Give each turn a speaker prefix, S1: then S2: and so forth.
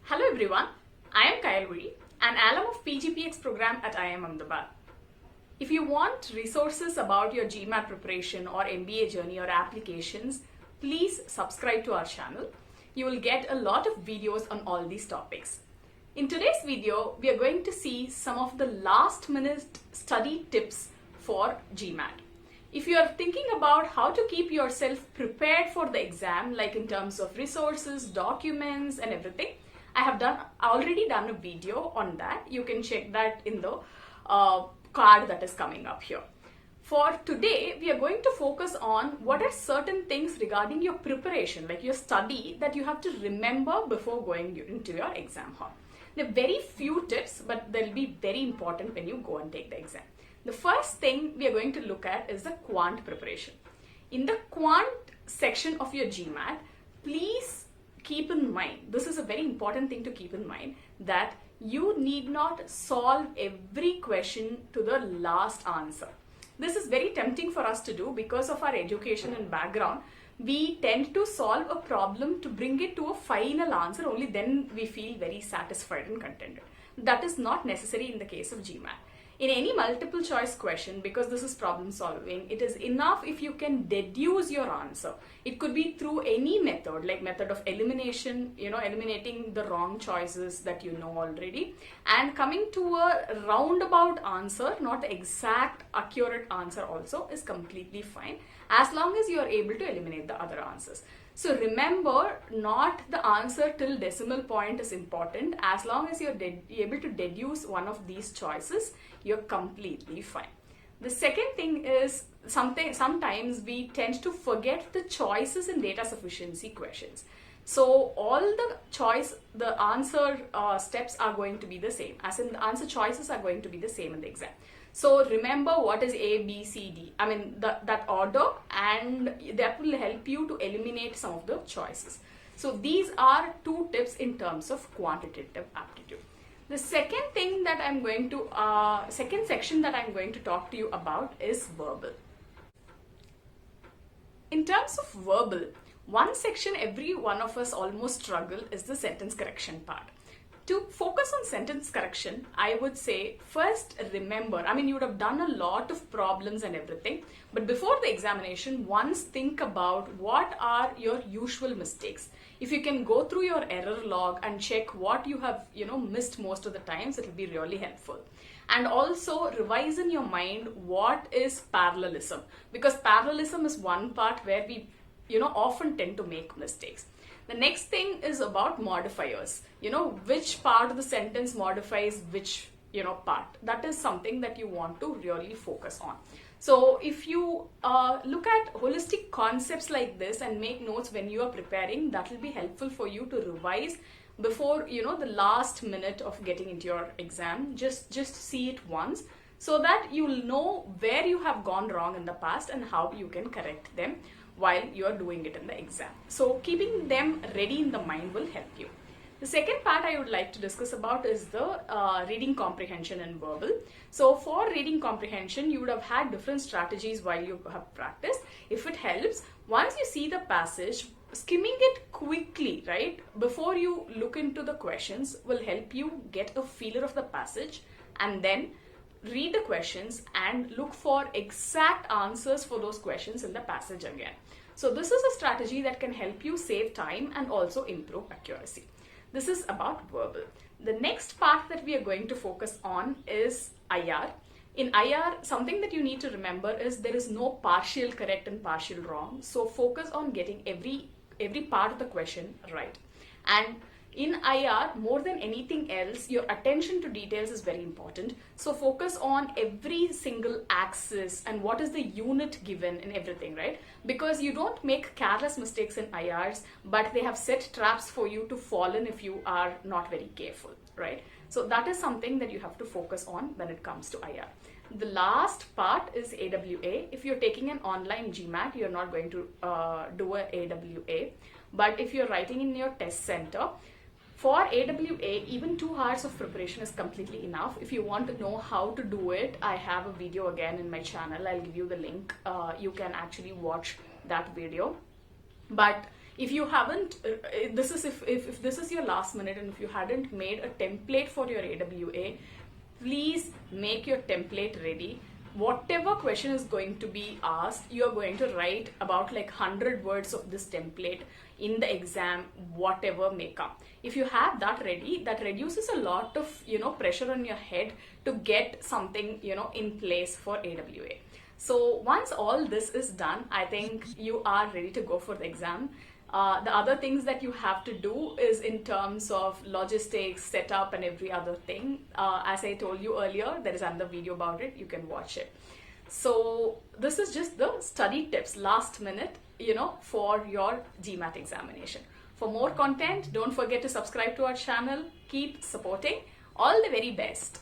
S1: Hello everyone, I am Kayalguri, an alum of PGPX program at IIM Ahmedabad. If you want resources about your GMAT preparation or MBA journey or applications, please subscribe to our channel. You will get a lot of videos on all these topics. In today's video, we are going to see some of the last minute study tips for GMAT. If you are thinking about how to keep yourself prepared for the exam, like in terms of resources, documents and everything, I have already done a video on that. You can check that in the card that is coming up here. For today, we are going to focus on what are certain things regarding your preparation, like your study, that you have to remember before going into your exam hall. There are very few tips, but they'll be very important when you go and take the exam. The first thing we are going to look at is the quant preparation. In the quant section of your GMAT, please keep in mind, this is a very important thing to keep in mind, that you need not solve every question to the last answer. This is very tempting for us to do because of our education and background. We tend to solve a problem to bring it to a final answer, only then we feel very satisfied and contented. That is not necessary in the case of GMAT. In any multiple choice question, because this is problem solving, it is enough if you can deduce your answer. It could be through any method, like method of elimination, eliminating the wrong choices that you know already, and coming to a roundabout answer, not the exact accurate answer also is completely fine, as long as you are able to eliminate the other answers. So remember, not the answer till decimal point is important. As long as you're able to deduce one of these choices, you're completely fine. The second thing is sometimes we tend to forget the choices in data sufficiency questions. So all the answer steps are going to be the same, as in the answer choices are going to be the same in the exam. So remember what is A, B, C, D. I mean that order, and that will help you to eliminate some of the choices. So these are two tips in terms of quantitative aptitude. The second thing that I'm going to, second section that I'm going to talk to you about is verbal. In terms of verbal, one section every one of us almost struggle is the sentence correction part. To focus on sentence correction, I would say first remember, you would have done a lot of problems and everything, but before the examination, once think about what are your usual mistakes. If you can go through your error log and check what you have, missed most of the times, it will be really helpful. And also revise in your mind what is parallelism, because parallelism is one part where we, often tend to make mistakes. The next thing is about modifiers. Which part of the sentence modifies which, part. That is something that you want to really focus on. So if you look at holistic concepts like this and make notes when you are preparing, that will be helpful for you to revise before, the last minute of getting into your exam. Just see it once so that you'll know where you have gone wrong in the past and how you can correct them while you are doing it in the exam. So keeping them ready in the mind will help you. The second part I would like to discuss about is the reading comprehension and verbal. So for reading comprehension, you would have had different strategies while you have practiced. If it helps, once you see the passage, skimming it quickly, right, before you look into the questions will help you get a feeler of the passage, and then read the questions and look for exact answers for those questions in the passage again. So this is a strategy that can help you save time and also improve accuracy. This is about verbal. The next part that we are going to focus on is IR. In IR, something that you need to remember is there is no partial correct and partial wrong. So focus on getting every part of the question right. And in IR, more than anything else, your attention to details is very important. So focus on every single axis and what is the unit given in everything, right? Because you don't make careless mistakes in IRs, but they have set traps for you to fall in if you are not very careful, right? So that is something that you have to focus on when it comes to IR. The last part is AWA. If you're taking an online GMAT, you're not going to do an AWA. But if you're writing in your test center, for AWA, even 2 hours of preparation is completely enough. If you want to know how to do it, I have a video again in my channel. I'll give you the link. You can actually watch that video. But If you haven't, this is if this is your last minute and if you hadn't made a template for your AWA, please make your template ready. Whatever question is going to be asked, you are going to write about like 100 words of this template in the exam, whatever may come. If you have that ready, that reduces a lot of, pressure on your head to get something, in place for AWA. So once all this is done, I think you are ready to go for the exam. The other things that you have to do is in terms of logistics, setup, and every other thing. As I told you earlier, there is another video about it. You can watch it. So this is just the study tips, last minute, for your GMAT examination. For more content, don't forget to subscribe to our channel. Keep supporting. All the very best.